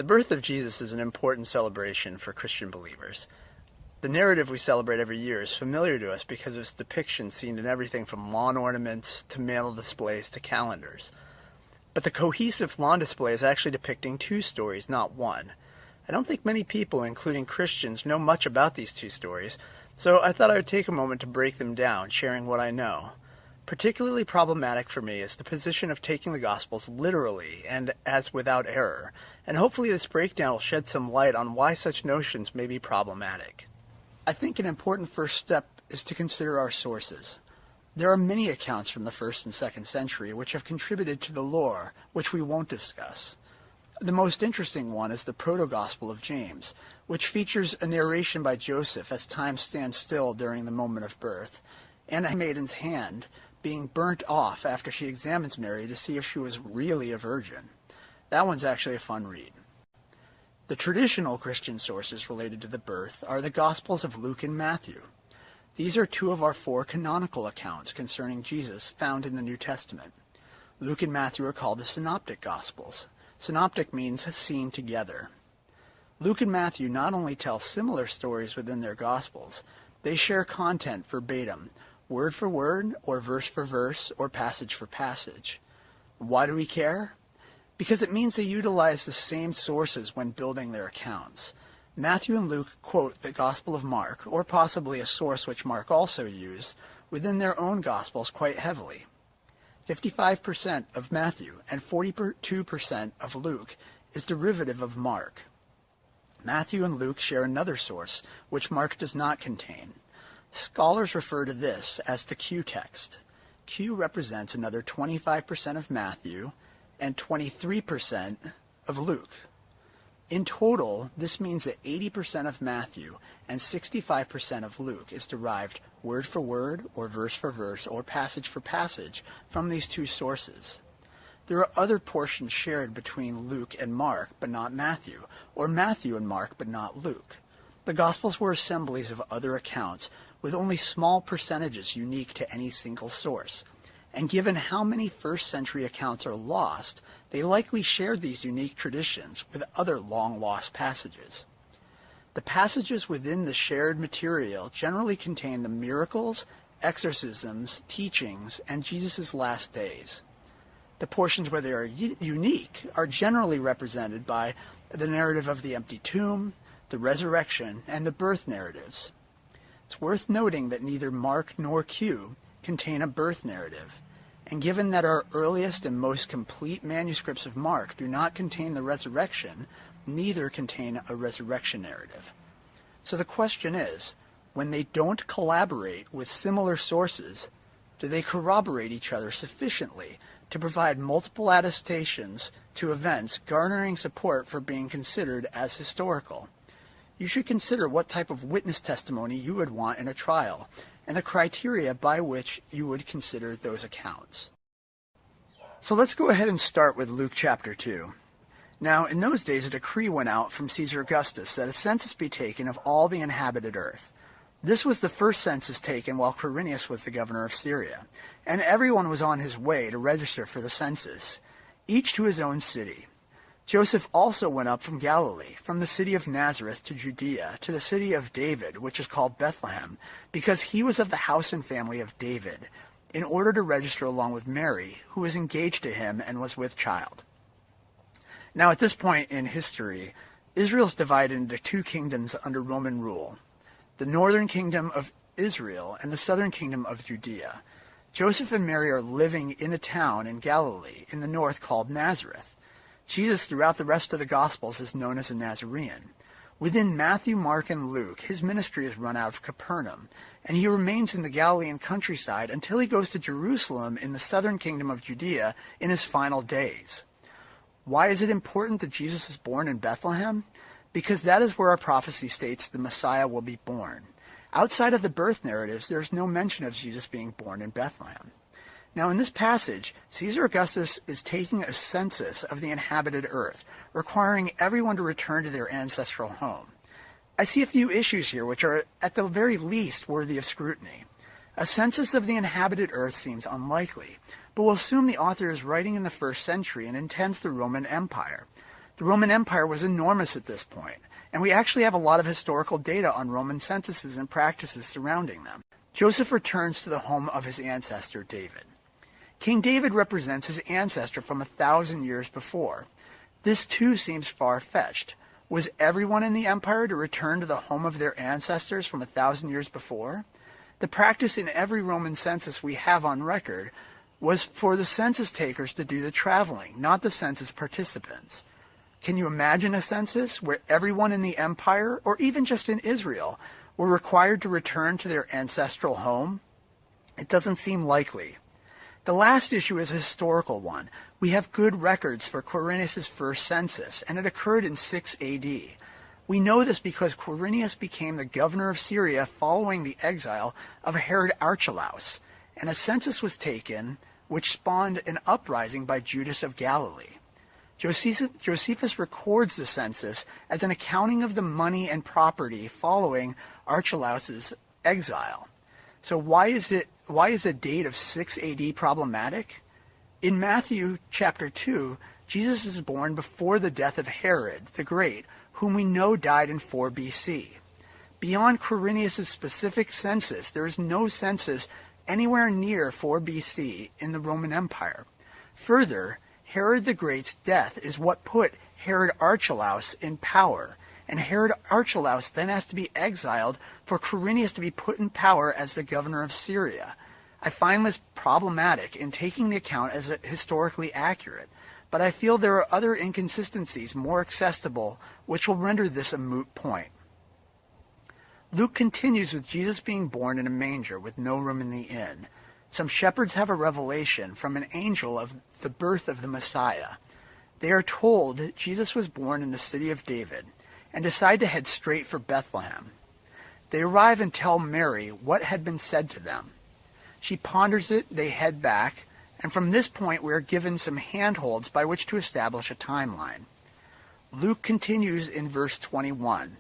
The birth of Jesus is an important celebration for Christian believers. The narrative we celebrate every year is familiar to us because of its depiction seen in everything from lawn ornaments to mantle displays to calendars. But the cohesive lawn display is actually depicting two stories, not one. I don't think many people, including Christians, know much about these two stories, so I thought I would take a moment to break them down, sharing what I know. Particularly problematic for me is the position of taking the Gospels literally and as without error, and hopefully this breakdown will shed some light on why such notions may be problematic. I think an important first step is to consider our sources. There are many accounts from the 1st and 2nd century which have contributed to the lore, which we won't discuss. The most interesting one is the Proto-Gospel of James, which features a narration by Joseph as time stands still during the moment of birth, and a maiden's hand being burnt off after she examines Mary to see if she was really a virgin. That one's actually a fun read. The traditional Christian sources related to the birth are the Gospels of Luke and Matthew. These are two of our 4 canonical accounts concerning Jesus found in the New Testament. Luke and Matthew are called the synoptic Gospels. Synoptic means seen together. Luke and Matthew not only tell similar stories within their Gospels, they share content verbatim, word for word, or verse for verse, or passage for passage. Why do we care? Because it means they utilize the same sources when building their accounts. Matthew and Luke quote the Gospel of Mark, or possibly a source which Mark also used, within their own Gospels quite heavily. 55% of Matthew and 42% of Luke is derivative of Mark. Matthew and Luke share another source, which Mark does not contain. Scholars refer to this as the Q text. Q represents another 25% of Matthew and 23% of Luke. In total, this means that 80% of Matthew and 65% of Luke is derived word for word, or verse for verse, or passage for passage from these two sources. There are other portions shared between Luke and Mark, but not Matthew, or Matthew and Mark, but not Luke. The Gospels were assemblies of other accounts, with only small percentages unique to any single source. And given how many first-century accounts are lost, they likely shared these unique traditions with other long-lost passages. The passages within the shared material generally contain the miracles, exorcisms, teachings, and Jesus' last days. The portions where they are unique are generally represented by the narrative of the empty tomb, the resurrection, and the birth narratives. It's worth noting that neither Mark nor Q contain a birth narrative, and given that our earliest and most complete manuscripts of Mark do not contain the resurrection, neither contain a resurrection narrative. So the question is, when they don't collaborate with similar sources, do they corroborate each other sufficiently to provide multiple attestations to events garnering support for being considered as historical? You should consider what type of witness testimony you would want in a trial, and the criteria by which you would consider those accounts. So let's go ahead and start with Luke chapter 2. Now, in those days a decree went out from Caesar Augustus that a census be taken of all the inhabited earth. This was the first census taken while Quirinius was the governor of Syria, and everyone was on his way to register for the census, each to his own city. Joseph also went up from Galilee, from the city of Nazareth to Judea, to the city of David, which is called Bethlehem, because he was of the house and family of David, in order to register along with Mary, who was engaged to him and was with child. Now, at this point in history, Israel's divided into 2 kingdoms under Roman rule, the northern kingdom of Israel and the southern kingdom of Judea. Joseph and Mary are living in a town in Galilee, in the north, called Nazareth. Jesus, throughout the rest of the Gospels, is known as a Nazarene. Within Matthew, Mark, and Luke, his ministry is run out of Capernaum, and he remains in the Galilean countryside until he goes to Jerusalem in the southern kingdom of Judea in his final days. Why is it important that Jesus is born in Bethlehem? Because that is where our prophecy states the Messiah will be born. Outside of the birth narratives, there is no mention of Jesus being born in Bethlehem. Now, in this passage, Caesar Augustus is taking a census of the inhabited earth, requiring everyone to return to their ancestral home. I see a few issues here which are, at the very least, worthy of scrutiny. A census of the inhabited earth seems unlikely, but we'll assume the author is writing in the 1st century and intends the Roman Empire. The Roman Empire was enormous at this point, and we actually have a lot of historical data on Roman censuses and practices surrounding them. Joseph returns to the home of his ancestor David. King David represents his ancestor from 1,000 years before. This too seems far-fetched. Was everyone in the empire to return to the home of their ancestors from 1,000 years before? The practice in every Roman census we have on record was for the census takers to do the traveling, not the census participants. Can you imagine a census where everyone in the empire, or even just in Israel, were required to return to their ancestral home? It doesn't seem likely. The last issue is a historical one. We have good records for Quirinius' first census, and it occurred in 6 AD. We know this because Quirinius became the governor of Syria following the exile of Herod Archelaus, and a census was taken which spawned an uprising by Judas of Galilee. Josephus records the census as an accounting of the money and property following Archelaus' exile. So why is a date of 6 AD problematic? In Matthew chapter 2, Jesus is born before the death of Herod the Great, whom we know died in 4 BC. Beyond Quirinius' specific census, there is no census anywhere near 4 BC in the Roman Empire. Further, Herod the Great's death is what put Herod Archelaus in power, and Herod Archelaus then has to be exiled for Quirinius to be put in power as the governor of Syria. I find this problematic in taking the account as historically accurate, but I feel there are other inconsistencies more accessible which will render this a moot point. Luke continues with Jesus being born in a manger with no room in the inn. Some shepherds have a revelation from an angel of the birth of the Messiah. They are told Jesus was born in the city of David and decide to head straight for Bethlehem. They arrive and tell Mary what had been said to them. She ponders it, they head back, and from this point we are given some handholds by which to establish a timeline. Luke continues in verse 21.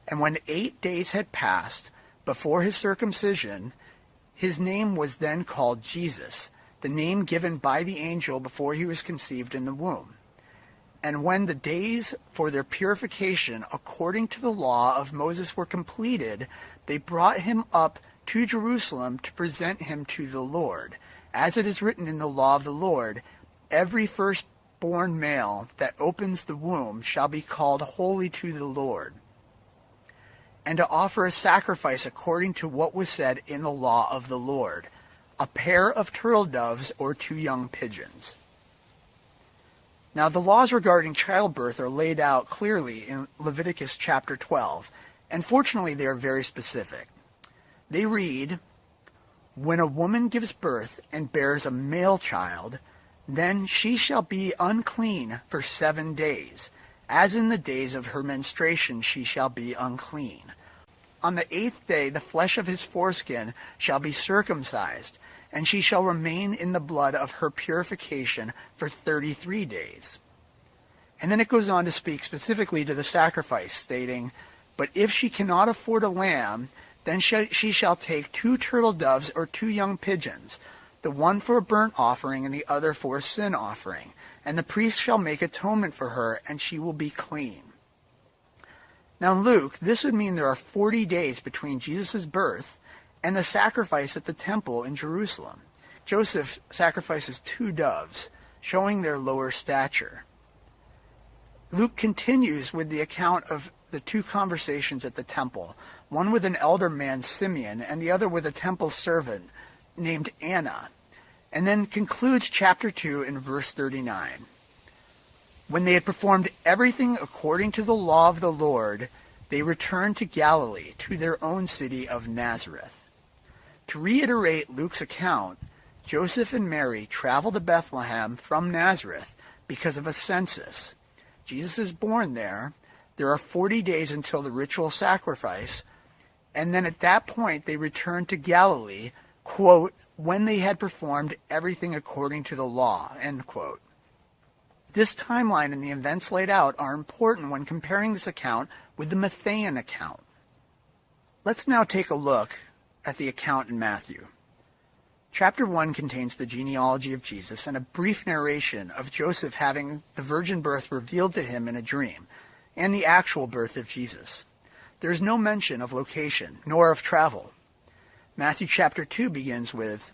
And when 8 days had passed before his circumcision, his name was then called Jesus, the name given by the angel before he was conceived in the womb. And when the days for their purification according to the law of Moses were completed, they brought him up to Jerusalem to present him to the Lord. As it is written in the law of the Lord, every firstborn male that opens the womb shall be called holy to the Lord, and to offer a sacrifice according to what was said in the law of the Lord, a pair of turtle doves or 2 young pigeons. Now the laws regarding childbirth are laid out clearly in Leviticus chapter 12, and fortunately they are very specific. They read, "When a woman gives birth and bears a male child, then she shall be unclean for 7 days. As in the days of her menstruation she shall be unclean. On the 8th day the flesh of his foreskin shall be circumcised, and she shall remain in the blood of her purification for 33 days. And then it goes on to speak specifically to the sacrifice, stating, "But if she cannot afford a lamb, then she shall take 2 turtle doves or 2 young pigeons, the one for a burnt offering and the other for a sin offering. And the priest shall make atonement for her, and she will be clean." Now in Luke, this would mean there are 40 days between Jesus' birth and the sacrifice at the temple in Jerusalem. Joseph sacrifices 2 doves, showing their lower stature. Luke continues with the account of the 2 conversations at the temple, one with an elder man, Simeon, and the other with a temple servant named Anna, and then concludes chapter 2 in verse 39. When they had performed everything according to the law of the Lord, they returned to Galilee, to their own city of Nazareth. To reiterate Luke's account, Joseph and Mary traveled to Bethlehem from Nazareth because of a census. Jesus is born there. There are 40 days until the ritual sacrifice, and then at that point they returned to Galilee, quote, when they had performed everything according to the law, end quote. This timeline and the events laid out are important when comparing this account with the Matthean account. Let's now take a look at the account in Matthew. Chapter 1 contains the genealogy of Jesus and a brief narration of Joseph having the virgin birth revealed to him in a dream, and the actual birth of Jesus. There is no mention of location, nor of travel. Matthew chapter 2 begins with,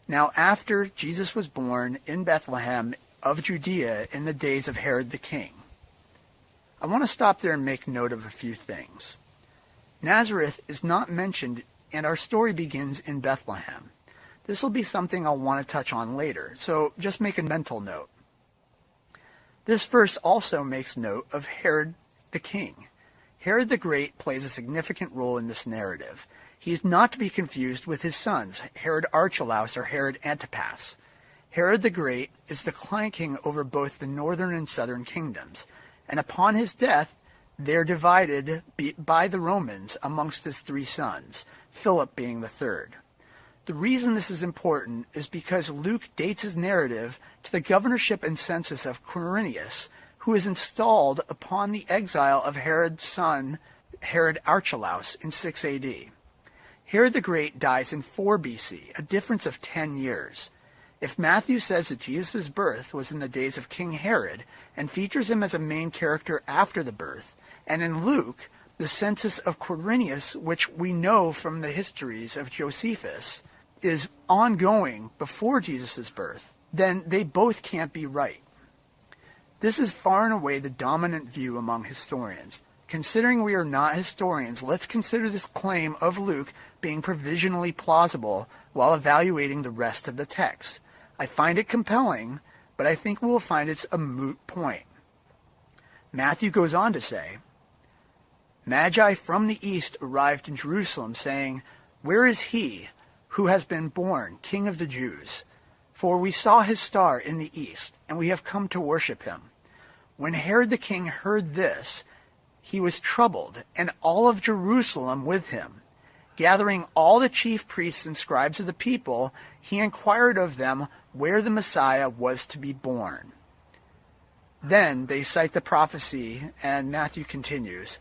"Now after Jesus was born in Bethlehem of Judea in the days of Herod the king." I want to stop there and make note of a few things. Nazareth is not mentioned, and our story begins in Bethlehem. This will be something I'll want to touch on later, so just make a mental note. This verse also makes note of Herod the king. Herod the Great plays a significant role in this narrative. He is not to be confused with his sons, Herod Archelaus or Herod Antipas. Herod the Great is the client king over both the northern and southern kingdoms, and upon his death, they're divided by the Romans amongst his three sons, Philip being the third. The reason this is important is because Luke dates his narrative to the governorship and census of Quirinius, who is installed upon the exile of Herod's son, Herod Archelaus, in 6 AD. Herod the Great dies in 4 BC, a difference of 10 years. If Matthew says that Jesus' birth was in the days of King Herod and features him as a main character after the birth, and in Luke, the census of Quirinius, which we know from the histories of Josephus, is ongoing before Jesus' birth, then they both can't be right. This is far and away the dominant view among historians. Considering we are not historians, let's consider this claim of Luke being provisionally plausible while evaluating the rest of the text. I find it compelling, but I think we will find it's a moot point. Matthew goes on to say, "Magi from the east arrived in Jerusalem, saying, 'Where is he who has been born King of the Jews? For we saw his star in the east, and we have come to worship him.' When Herod the king heard this, he was troubled, and all of Jerusalem with him. Gathering all the chief priests and scribes of the people, he inquired of them where the Messiah was to be born." Then they cite the prophecy, and Matthew continues,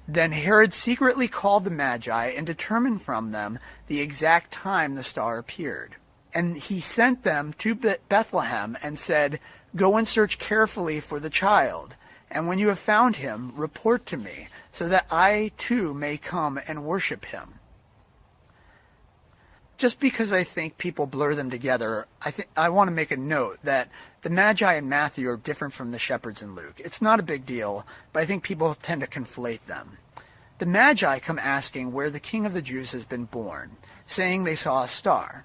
"Then Herod secretly called the Magi and determined from them the exact time the star appeared. And he sent them to Bethlehem and said, 'Go and search carefully for the child, and when you have found him, report to me, so that I too may come and worship him.'" Just because I think people blur them together, I want to make a note that the Magi in Matthew are different from the shepherds in Luke. It's not a big deal, but I think people tend to conflate them. The Magi come asking where the King of the Jews has been born, saying they saw a star.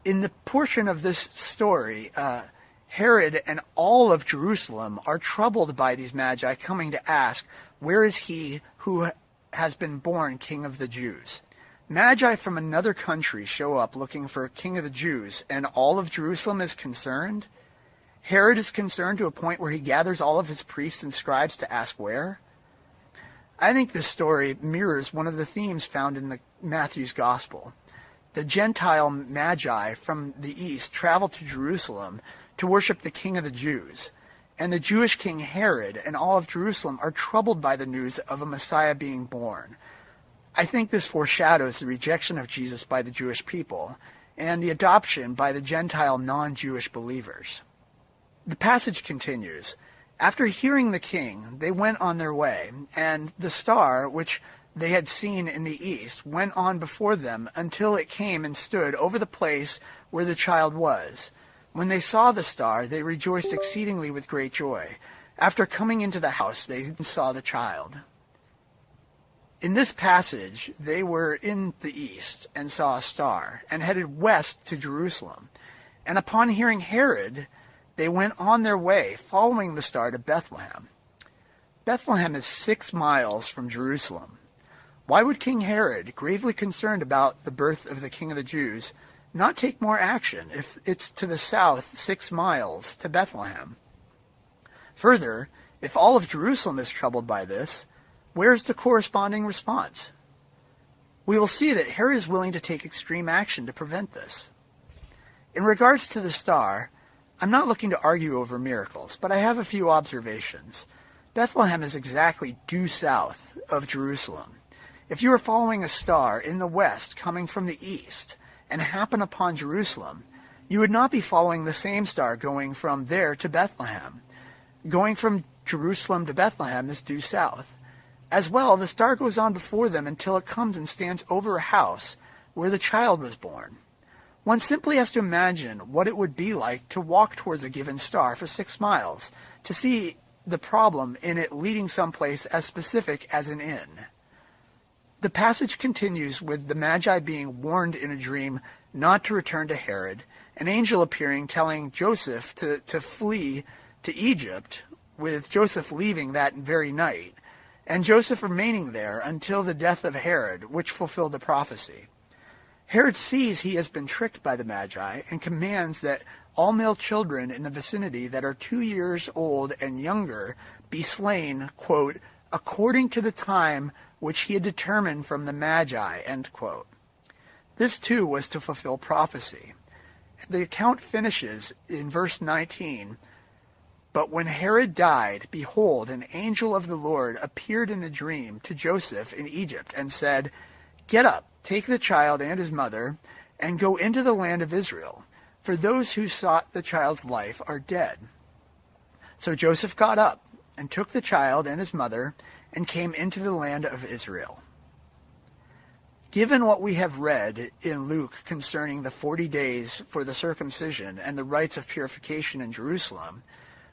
In the portion of this story, Herod and all of Jerusalem are troubled by these Magi coming to ask, "Where is he who has been born King of the Jews?" Magi from another country show up looking for a King of the Jews, and all of Jerusalem is concerned. Herod is concerned to a point where he gathers all of his priests and scribes to ask where. I think this story mirrors one of the themes found in Matthew's Gospel. The Gentile Magi from the east travel to Jerusalem to worship the King of the Jews, and the Jewish king Herod and all of Jerusalem are troubled by the news of a Messiah being born. I think this foreshadows the rejection of Jesus by the Jewish people and the adoption by the Gentile non-Jewish believers. The passage continues, "After hearing the king, they went on their way, and the star, which they had seen in the east, went on before them until it came and stood over the place where the child was. When they saw the star, they rejoiced exceedingly with great joy. After coming into the house, they saw the child." In this passage, they were in the east and saw a star and headed west to Jerusalem. And upon hearing Herod, they went on their way, following the star to Bethlehem. Bethlehem is 6 miles from Jerusalem. Why would King Herod, gravely concerned about the birth of the King of the Jews, not take more action if it's to the south 6 miles to Bethlehem? Further, if all of Jerusalem is troubled by this, where's the corresponding response? We will see that Herod is willing to take extreme action to prevent this. In regards to the star, I'm not looking to argue over miracles, but I have a few observations. Bethlehem is exactly due south of Jerusalem. If you are following a star in the west coming from the east, and happen upon Jerusalem, you would not be following the same star going from there to Bethlehem. Going from Jerusalem to Bethlehem is due south. As well, the star goes on before them until it comes and stands over a house where the child was born. One simply has to imagine what it would be like to walk towards a given star for 6 miles, to see the problem in it leading someplace as specific as an inn. The passage continues with the Magi being warned in a dream not to return to Herod, an angel appearing telling Joseph to flee to Egypt, with Joseph leaving that very night, and Joseph remaining there until the death of Herod, which fulfilled the prophecy. Herod sees he has been tricked by the Magi and commands that all male children in the vicinity that are 2 years old and younger be slain, quote, according to the time which he had determined from the Magi, end quote. This too was to fulfill prophecy. The account finishes in verse 19, "But when Herod died, behold, an angel of the Lord appeared in a dream to Joseph in Egypt and said, 'Get up, take the child and his mother, and go into the land of Israel, for those who sought the child's life are dead.' So Joseph got up and took the child and his mother and came into the land of Israel." Given what we have read in Luke concerning the 40 days for the circumcision and the rites of purification in Jerusalem,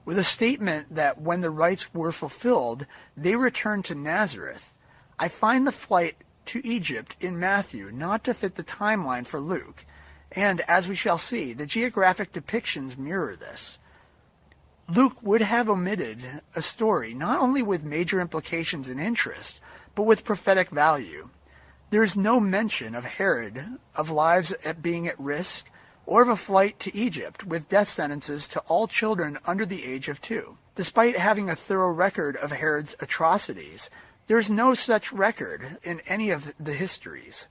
with a statement that when the rites were fulfilled, they returned to Nazareth, I find the flight to Egypt in Matthew not to fit the timeline for Luke, and as we shall see, the geographic depictions mirror this. Luke would have omitted a story not only with major implications and interest, but with prophetic value. There is no mention of Herod, of lives being at risk, or of a flight to Egypt with death sentences to all children under the age of 2. Despite having a thorough record of Herod's atrocities, there is no such record in any of the histories.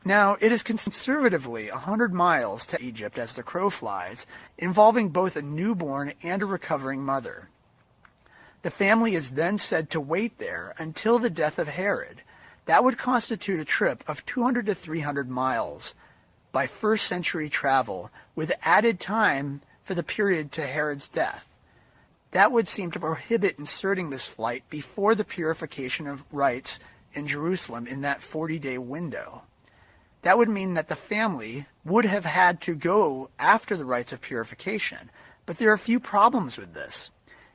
Now, it is conservatively 100 miles to Egypt as the crow flies, involving both a newborn and a recovering mother. The family is then said to wait there until the death of Herod. That would constitute a trip of 200 to 300 miles by first century travel, with added time for the period to Herod's death. That would seem to prohibit inserting this flight before the purification of rites in Jerusalem in that 40-day window. That would mean that the family would have had to go after the rites of purification, but there are a few problems with this.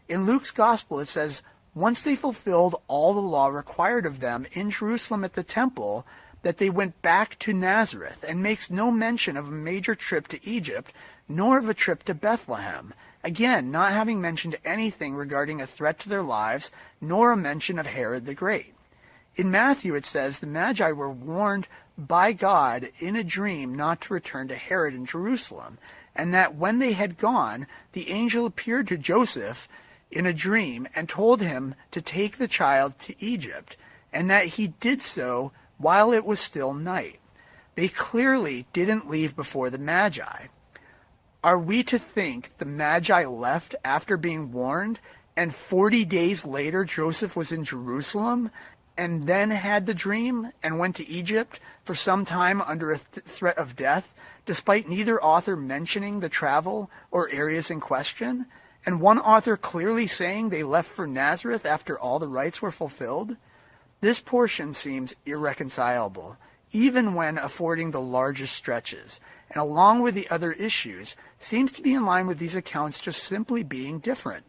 In Luke's Gospel it says, once they fulfilled all the law required of them in Jerusalem at the temple, that they went back to Nazareth, and makes no mention of a major trip to Egypt, nor of a trip to Bethlehem, again not having mentioned anything regarding a threat to their lives, nor a mention of Herod the Great. In Matthew it says the Magi were warned by God in a dream not to return to Herod in Jerusalem, and that when they had gone, the angel appeared to Joseph in a dream and told him to take the child to Egypt, and that he did so while it was still night. They clearly didn't leave before the Magi. Are we to think the Magi left after being warned, and 40 days later Joseph was in Jerusalem, and then had the dream and went to Egypt for some time under a threat of death, despite neither author mentioning the travel or areas in question, and one author clearly saying they left for Nazareth after all the rites were fulfilled? This portion seems irreconcilable, even when affording the largest stretches, and along with the other issues, seems to be in line with these accounts just simply being different.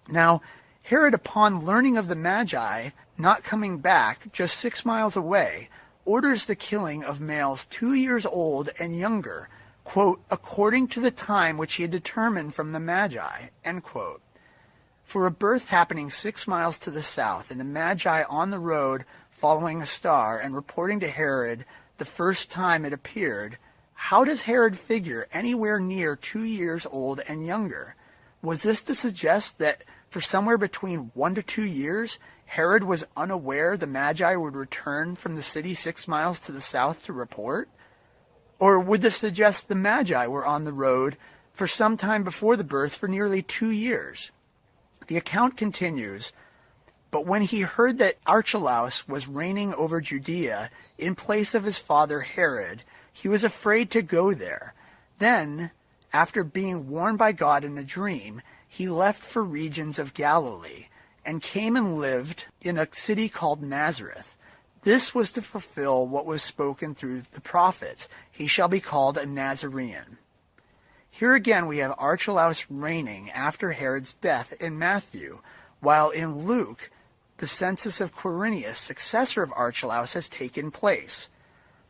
Now, Herod, upon learning of the Magi not coming back just 6 miles away, orders the killing of males 2 years old and younger, quote, according to the time which he had determined from the Magi, end quote. For a birth happening 6 miles to the south, and the Magi on the road following a star and reporting to Herod the first time it appeared, how does Herod figure anywhere near 2 years old and younger? Was this to suggest that for somewhere between 1 to 2 years, Herod was unaware the Magi would return from the city 6 miles to the south to report? Or would this suggest the Magi were on the road for some time before the birth for nearly 2 years? The account continues, but when he heard that Archelaus was reigning over Judea in place of his father Herod, He was afraid to go there. Then, after being warned by God in a dream, he left for regions of Galilee and came and lived in a city called Nazareth. This was to fulfill what was spoken through the prophets. He shall be called a Nazarene. Here again we have Archelaus reigning after Herod's death in Matthew, while in Luke, the census of Quirinius, successor of Archelaus, has taken place.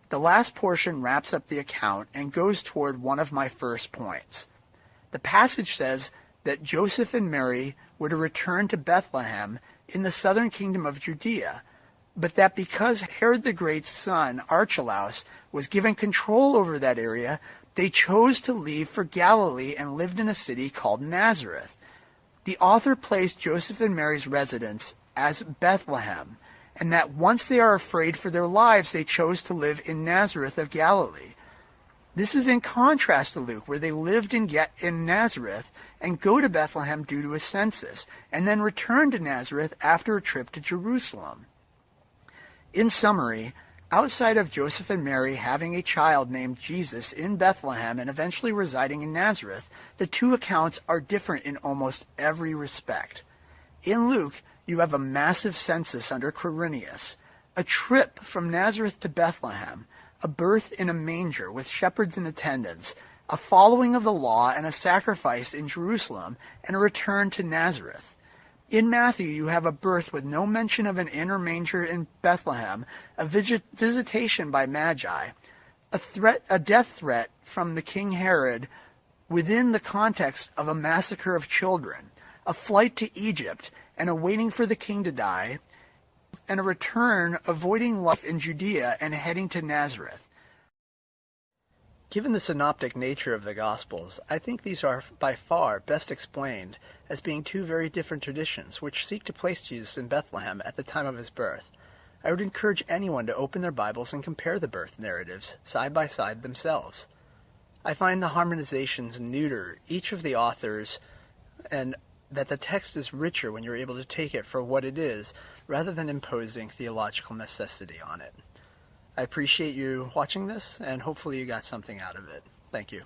The last portion wraps up the account and goes toward one of my first points. The passage says that Joseph and Mary were to return to Bethlehem in the southern kingdom of Judea, but that because Herod the Great's son, Archelaus, was given control over that area, they chose to leave for Galilee and lived in a city called Nazareth. The author placed Joseph and Mary's residence as Bethlehem, and that once they are afraid for their lives, they chose to live in Nazareth of Galilee. This is in contrast to Luke, where they lived in Nazareth and go to Bethlehem due to a census, and then return to Nazareth after a trip to Jerusalem. In summary, outside of Joseph and Mary having a child named Jesus in Bethlehem and eventually residing in Nazareth, the two accounts are different in almost every respect. In Luke, you have a massive census under Quirinius, a trip from Nazareth to Bethlehem, a birth in a manger with shepherds in attendance, a following of the law and a sacrifice in Jerusalem, and a return to Nazareth. In Matthew, you have a birth with no mention of an inn or manger in Bethlehem, a visitation by Magi, a death threat from the King Herod within the context of a massacre of children, a flight to Egypt, and a waiting for the king to die, and a return avoiding life in Judea and heading to Nazareth. Given the synoptic nature of the Gospels, I think these are by far best explained as being two very different traditions which seek to place Jesus in Bethlehem at the time of his birth. I would encourage anyone to open their Bibles and compare the birth narratives side by side themselves. I find the harmonizations neuter each of the authors, and that the text is richer when you're able to take it for what it is, rather than imposing theological necessity on it. I appreciate you watching this, and hopefully you got something out of it. Thank you.